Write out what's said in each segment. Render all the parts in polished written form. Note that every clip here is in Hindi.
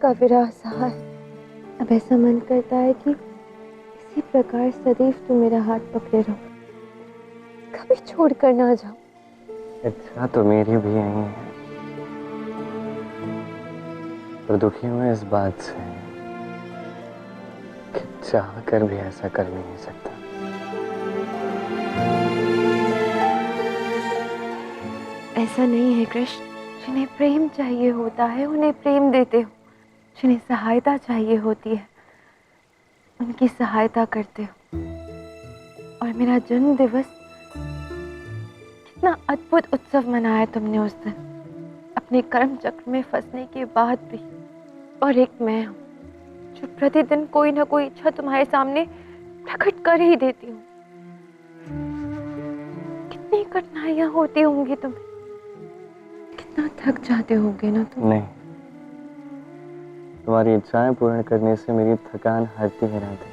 का विरह सहा है। अब ऐसा मन करता है कि इसी प्रकार सदैव तू मेरा हाथ पकड़े रहो, कभी छोड़ कर ना जाओ। इच्छा तो मेरी भी यही है, पर दुखी हूँ इस बात से कि चाह कर भी ऐसा कर नहीं सकता। ऐसा नहीं है कृष्ण, जिन्हें प्रेम चाहिए होता है उन्हें प्रेम देते हो, जिन्हें सहायता चाहिए होती है उनकी सहायता करते हो। और मेरा जन्म दिवस, कितना अद्भुत उत्सव मनाया तुमने उस दिन, अपने कर्म चक्र में फंसने के बाद भी। और एक मैं हूँ जो प्रतिदिन कोई ना कोई इच्छा तुम्हारे सामने प्रकट कर ही देती हूँ। कितनी कठिनाइयां होती होंगी तुम्हें, कितना थक जाते होगे ना तुम। नहीं, तुम्हारी इच्छाएं पूर्ण करने से मेरी थकान हटती है राधे,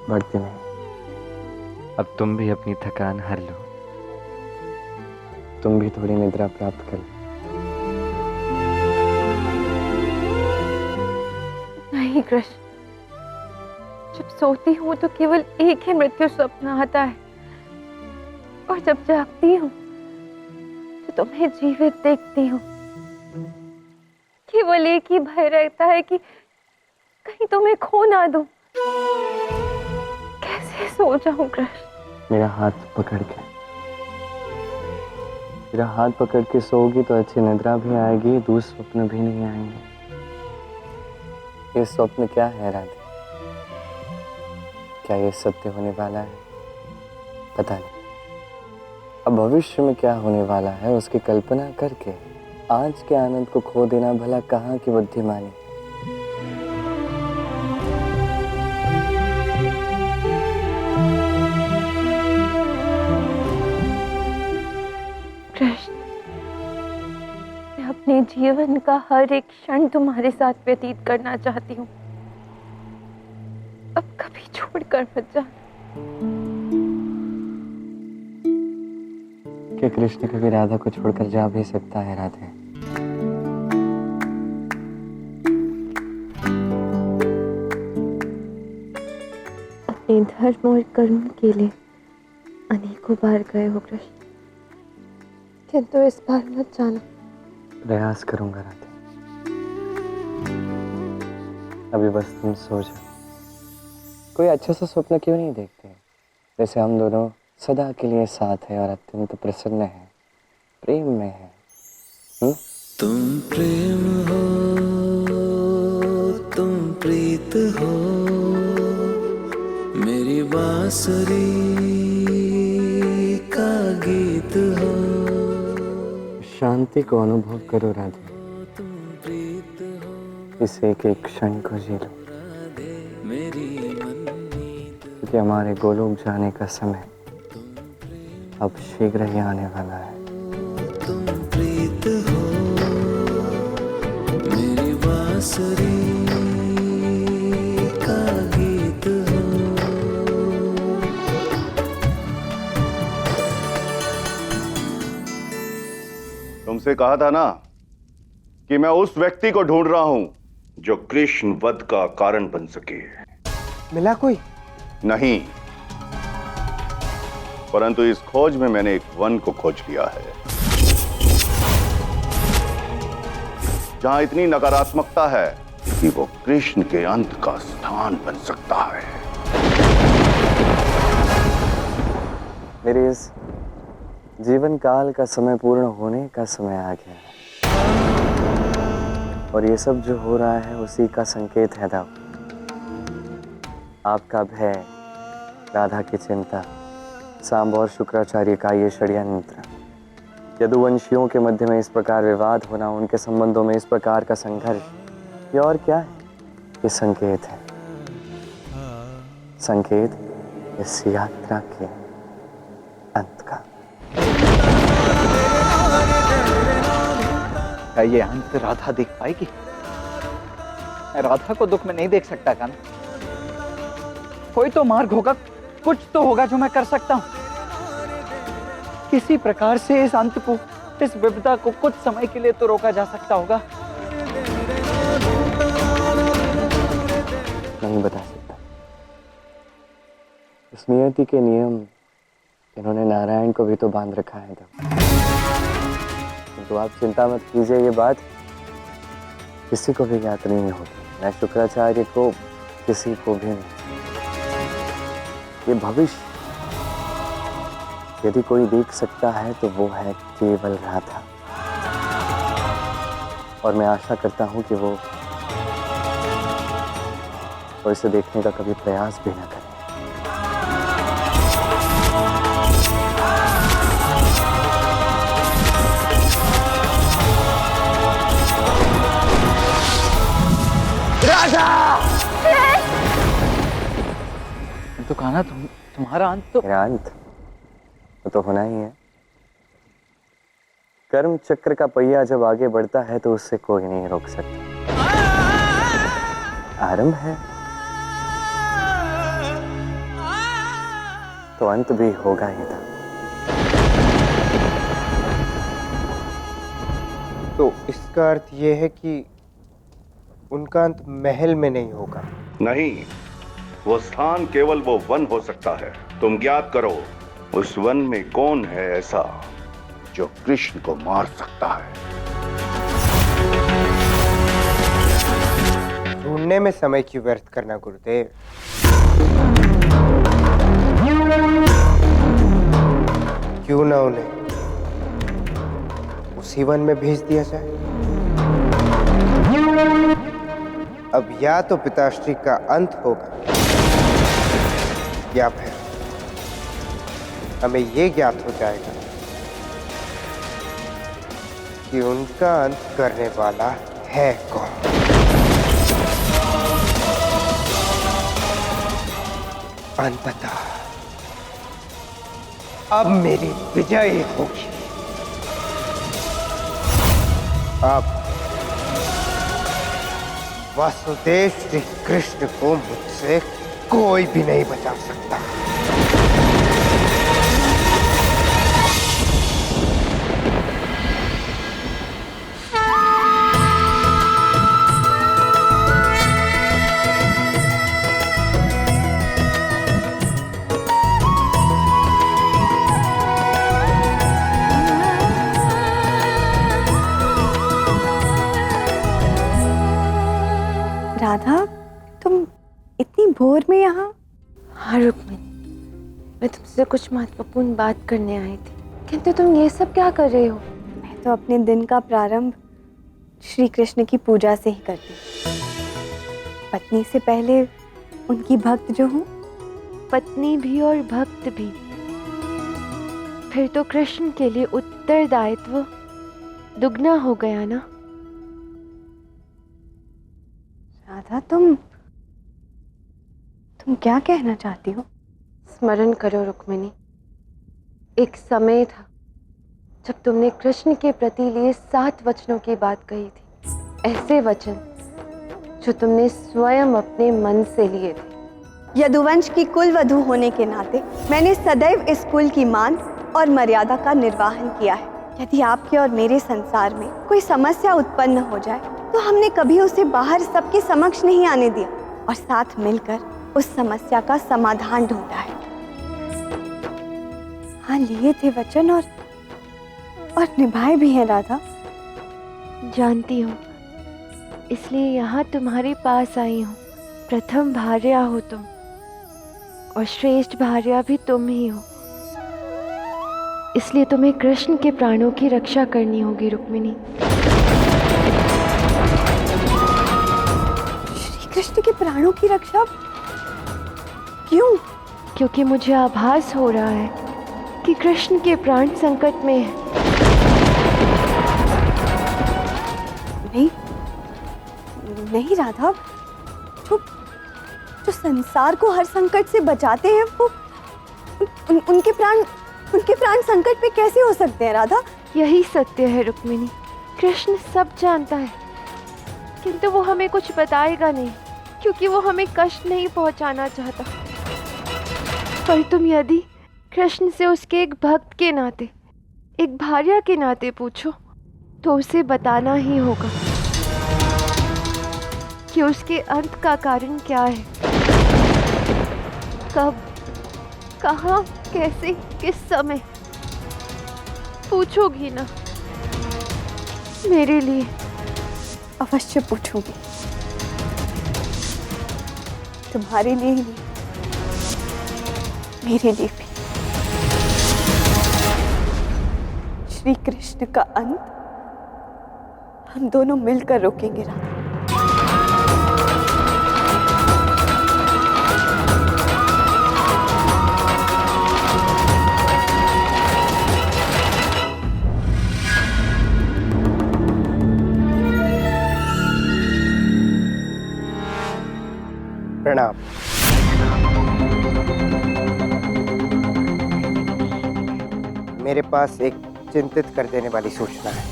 बढ़ती नहीं। अब तुम भी अपनी थकान हर लो, तुम भी थोड़ी निद्रा प्राप्त कर लो। नहीं कृष्ण, जब सोती हूँ तो केवल एक ही मृत्यु स्वप्न आता है, और जब जागती हूँ तो तुम्हें जीवित देखती हूँ। केवल एक ही भय रहता है कि कहीं तुम्हें खो ना दूं। कैसे सो जाऊं कृष्ण? मेरा हाथ पकड़ के सोओगी तो अच्छी निद्रा भी आएगी, दूसरे स्वप्न भी नहीं आएंगे। ये स्वप्न क्या है राधे? क्या ये सत्य होने वाला है? पता नहीं। अब भविष्य में क्या होने वाला है उसकी कल्पना करके आज के आनंद को खो देना भला कहाँ की बुद्धिमानी है? कृष्ण, मैं अपने जीवन का हर एक क्षण तुम्हारे साथ व्यतीत करना चाहती हूँ। अब कभी छोड़कर मत जाना। क्या कृष्ण कभी राधा को छोड़कर जा भी सकता है राधे? अपने धर्म और कर्म के लिए अनेकों बार गए हो कृष्ण, किंतु इस बार मत जाना। प्रयास करूंगा राधे, अभी बस तुम सो जाओ। कोई अच्छा सा स्वप्न क्यों नहीं देखते, जैसे हम दोनों सदा के लिए साथ है और अत्यंत प्रसन्न है, प्रेम में है। तुम प्रेम हो, तुम प्रीत हो, मेरी बांसुरी का गीत हो। शांति को अनुभव करो राधे, तुम प्रीत हो, इस एक एक क्षण को जी लो, मेरी मनमीत। क्योंकि हमारे गोलोक जाने का समय अब शीघ्र ही आने वाला है। तुम प्रीत हो, मेरी बांसुरी का गीत हो। तुमसे कहा था ना कि मैं उस व्यक्ति को ढूंढ रहा हूं जो कृष्ण वध का कारण बन सके। मिला कोई? नहीं, परंतु इस खोज में मैंने एक वन को खोज लिया है जहां इतनी नकारात्मकता है कि वो कृष्ण के अंत का स्थान बन सकता है। मेरे इस जीवन काल का समय पूर्ण होने का समय आ गया है, और ये सब जो हो रहा है उसी का संकेत है दाऊ। आपका भय, राधा की चिंता, सांब और शुक्राचार्य का ये षड्यंत्र, यदुवंशियों के मध्य में इस प्रकार विवाद होना, उनके संबंधों में इस प्रकार का संघर्ष, ये और क्या है? ये संकेत है, संकेत इस यात्रा के अंत का। क्या ये अंत राधा देख पाएगी? मैं राधा को दुख में नहीं देख सकता कान। कोई तो मार्ग होगा, कुछ तो होगा जो मैं कर सकता हूं। किसी प्रकार से इस अंत को, इस विपदा को कुछ समय के लिए तो रोका जा सकता होगा। नहीं बता सकता। इस नियति के नियम इन्होंने नारायण को भी तो बांध रखा है तो आप चिंता मत कीजिए, ये बात किसी को भी ज्ञात नहीं होगी। मैं शुक्राचार्य को किसी को भी नहीं। ये भविष्य यदि कोई देख सकता है तो वो है केवल राधा, और मैं आशा करता हूं कि वो इसे देखने का कभी प्रयास भी ना करे। तो कहना तुम्हारा अंत तो मेरा अंत वो तो होना ही है। कर्म चक्र का पहिया जब आगे बढ़ता है तो उससे कोई नहीं रोक सकता। आरंभ है तो अंत भी होगा ही था। तो इसका अर्थ ये है कि उनका अंत महल में नहीं होगा। नहीं, वो स्थान केवल वो वन हो सकता है। तुम ज्ञात करो उस वन में कौन है ऐसा जो कृष्ण को मार सकता है। ढूंढने में समय क्यों व्यर्थ करना गुरुदेव? क्यों ना उन्हें उसी वन में भेज दिया जाए? अब या तो पिताश्री का अंत होगा या फिर हमें ये ज्ञात हो जाएगा कि उनका अंत करने वाला है कौन। अंततः अब मेरी विजय होगी। अब वासुदेव श्री कृष्ण को मुझसे कोई भी नहीं बचा सकता। राधा, तुम इतनी भोर में यहाँ? हाँ रुक्मिणी, मैं तुमसे कुछ महत्वपूर्ण बात करने आई थी। किंतु तुम ये सब क्या कर रहे हो? मैं तो अपने दिन का प्रारंभ श्री कृष्ण की पूजा से ही करती हूँ। पत्नी से पहले उनकी भक्त जो हूँ। पत्नी भी और भक्त भी, फिर तो कृष्ण के लिए उत्तरदायित्व दुगना हो गया ना। राधा, तुम क्या कहना चाहती हो? स्मरण करो रुक्मिणी, एक समय था जब तुमने कृष्ण के प्रति लिए 7 वचनों की बात कही थी। ऐसे वचन जो तुमने स्वयं अपने मन से लिए थे। यदुवंश की कुल वधू होने के नाते मैंने सदैव इस कुल की मान और मर्यादा का निर्वाहन किया है। यदि आपके और मेरे संसार में कोई समस्या उत्पन्न हो जाए तो हमने कभी उसे बाहर सबके समक्ष नहीं आने दिया और साथ मिलकर उस समस्या का समाधान ढूंढा है। हाँ, लिए थे वचन और निभाए भी हैं राधा। जानती हूँ, इसलिए यहाँ तुम्हारे पास आई हूँ। प्रथम भार्या हो तुम और श्रेष्ठ भार्या भी तुम ही हो, इसलिए तुम्हें कृष्ण के प्राणों की रक्षा करनी होगी रुक्मिणी। श्री कृष्ण के प्राणों की रक्षा? क्यों? क्योंकि मुझे आभास हो रहा है कि कृष्ण के प्राण संकट में है। नहीं राधा, जो संसार को हर संकट से बचाते हैं वो उनके प्राण संकट में कैसे हो सकते हैं राधा? यही सत्य है रुक्मिणी। कृष्ण सब जानता है, किंतु वो हमें कुछ बताएगा नहीं, क्योंकि वो हमें कष्ट नहीं पहुंचाना चाहता। पर तुम यदि कृष्ण से उसके एक भक्त के नाते, एक भार्या के नाते पूछो तो उसे बताना ही होगा। कि उसके अंत का कारण क्या है, कब, कहाँ, कैसे, किस समय। पूछोगी ना मेरे लिए? अवश्य पूछूंगी, तुम्हारे लिए ही नहीं, मेरे लिए भी। श्री कृष्ण का अंत हम दोनों मिलकर रोकेंगे राधा। प्रणाम। मेरे पास एक चिंतित कर देने वाली सूचना है।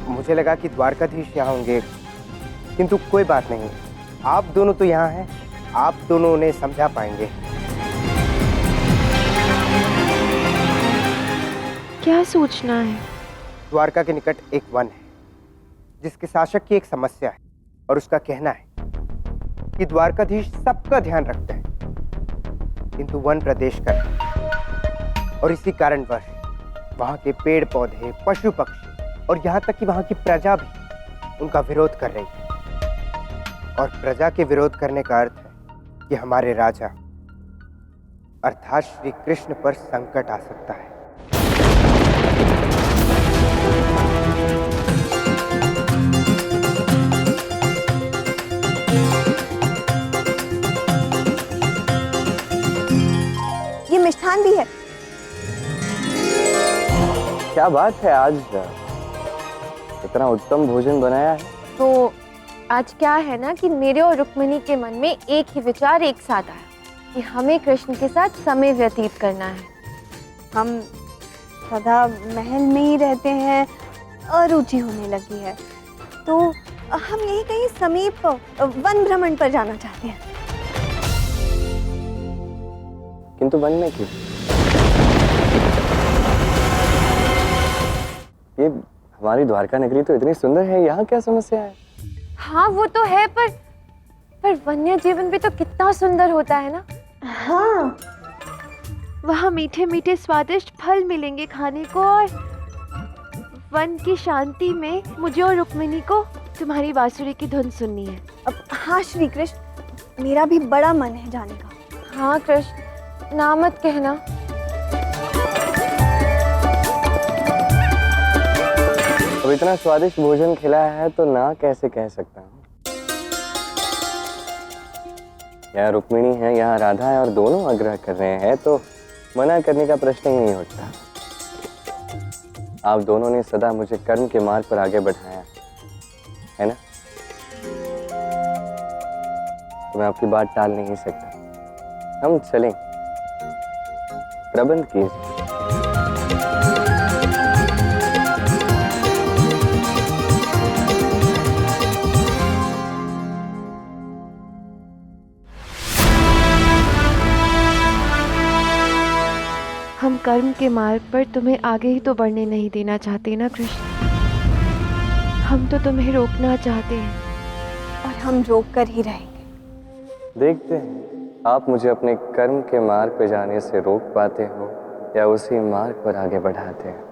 मुझे लगा कि द्वारकाधीश यहाँ होंगे, किंतु कोई बात नहीं, आप दोनों तो यहाँ हैं, आप दोनों उन्हें समझा पाएंगे। क्या सूचना है? द्वारका के निकट एक वन है जिसके शासक की एक समस्या है, और उसका कहना है कि द्वारकाधीश सबका ध्यान रखते हैं, किंतु वन प्रदेश का नहीं। और इसी कारणवश वहाँ के पेड़ पौधे, पशु पक्षी और यहाँ तक कि वहाँ की प्रजा भी उनका विरोध कर रही है। और प्रजा के विरोध करने का अर्थ है कि हमारे राजा अर्थात श्री कृष्ण पर संकट आ सकता है। ये मिष्ठान भी है। क्या बात है, आज इतना उत्तम भोजन बनाया है। तो आज क्या है ना कि मेरे और रुक्मिणी के मन में एक ही विचार एक साथ आया कि हमें कृष्ण के साथ समय व्यतीत करना है। हम सदा महल में ही रहते हैं, अरुचि होने लगी है, तो हम यही कहीं समीप वन भ्रमण पर जाना चाहते हैं। किंतु वन में क्यों? ये हमारी द्वारका नगरी तो इतनी सुंदर है, यहाँ क्या समस्या है? हाँ वो तो है, पर वन्य जीवन भी तो कितना सुंदर होता है ना। हाँ, वहाँ मीठे मीठे स्वादिष्ट फल मिलेंगे खाने को, और वन की शांति में मुझे और रुक्मिणी को तुम्हारी बांसुरी की धुन सुननी है। अब हाँ श्री कृष्ण, मेरा भी बड़ा मन है जाने का। हाँ कृष्ण, ना मत कहना। अब इतना स्वादिष्ट भोजन खिलाया है तो ना कैसे कह सकता हूँ। यहाँ रुक्मिणी है, यहाँ राधा है, और दोनों आग्रह कर रहे हैं, तो मना करने का प्रश्न ही नहीं उठता। आप दोनों ने सदा मुझे कर्म के मार्ग पर आगे बढ़ाया है ना, तो मैं आपकी बात टाल नहीं सकता। हम चलें, प्रबंध कीजिए। हम कर्म के मार्ग पर तुम्हें आगे ही तो बढ़ने नहीं देना चाहते ना कृष्ण, हम तो तुम्हें रोकना चाहते हैं। और हम रोक कर ही रहेंगे। देखते हैं आप मुझे अपने कर्म के मार्ग पर जाने से रोक पाते हो या उसी मार्ग पर आगे बढ़ाते हैं।